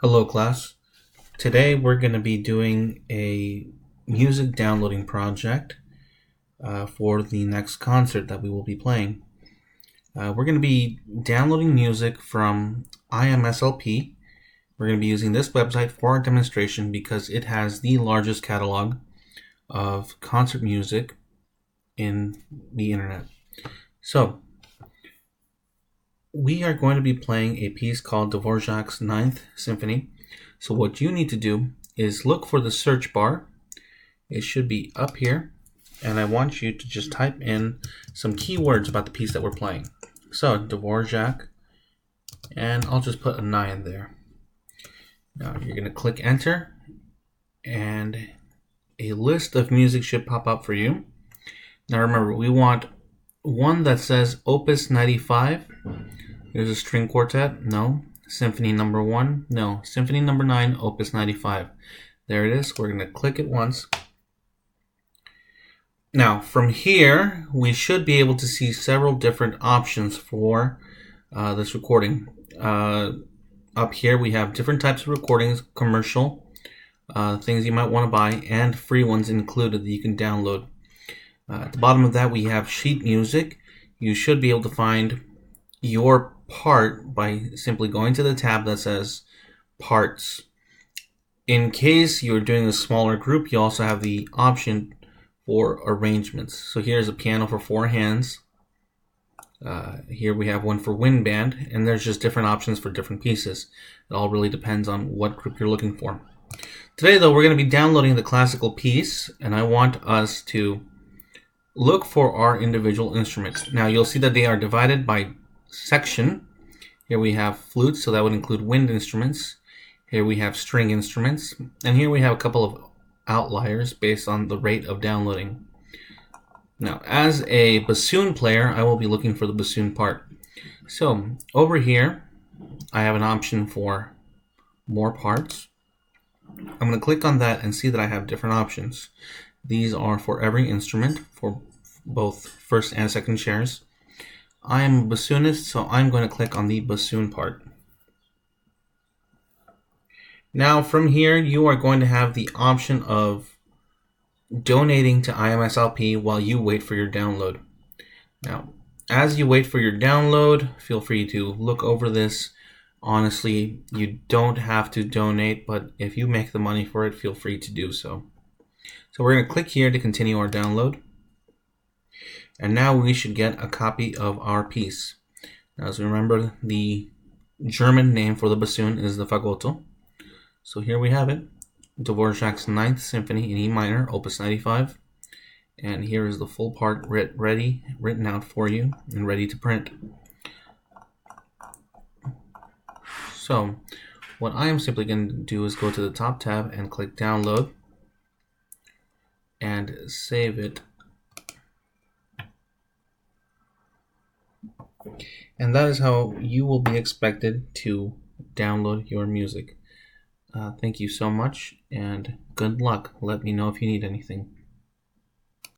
Hello class. Today we're going to be doing a music downloading project for the next concert that we will be playing. We're going to be downloading music from IMSLP. We're going to be using this website for our demonstration because it has the largest catalog of concert music in the internet. So we are going to be playing a piece called Dvorak's Ninth Symphony. So what you need to do is look for the search bar. It should be up here, and I want you to just type in some keywords about the piece that we're playing. So Dvorak, and I'll just put a 9 there. Now you're going to click enter, and a list of music should pop up for you. Now remember, we want one that says Opus 95. Here's a string quartet. No. Symphony number 1. No. Symphony number 9, Opus 95. There it is. We're going to click it once. Now, from here, we should be able to see several different options for this recording. Up here, we have different types of recordings, commercial, things you might want to buy, and free ones included that you can download. At the bottom of that, we have sheet music. You should be able to find your part by simply going to the tab that says parts. In case you're doing a smaller group, you also have the option for arrangements. So here's a piano for 4 hands. Here we have one for wind band, and there's just different options for different pieces. It all really depends on what group you're looking for. Today though, we're going to be downloading the classical piece, and I want us to look for our individual instruments. Now you'll see that they are divided by section. Here we have flutes, so that would include wind instruments. Here we have string instruments, and here we have a couple of outliers based on the rate of downloading. Now, as a bassoon player, I will be looking for the bassoon part. So over here, I have an option for more parts. I'm going to click on that and see that I have different options. These are for every instrument, for both first and second chairs. I am a bassoonist, so I'm going to click on the bassoon part. Now from here, you are going to have the option of donating to IMSLP while you wait for your download. Now, as you wait for your download, feel free to look over this. Honestly, you don't have to donate, but if you make the money for it, feel free to do so. So we're going to click here to continue our download. And now we should get a copy of our piece. Now, as we remember, the German name for the bassoon is the fagotto. So here we have it, Dvorak's Ninth Symphony in E minor, Opus 95. And here is the full part written out for you and ready to print. So what I am simply going to do is go to the top tab and click download and save it. And that is how you will be expected to download your music. Thank you so much, and good luck. Let me know if you need anything.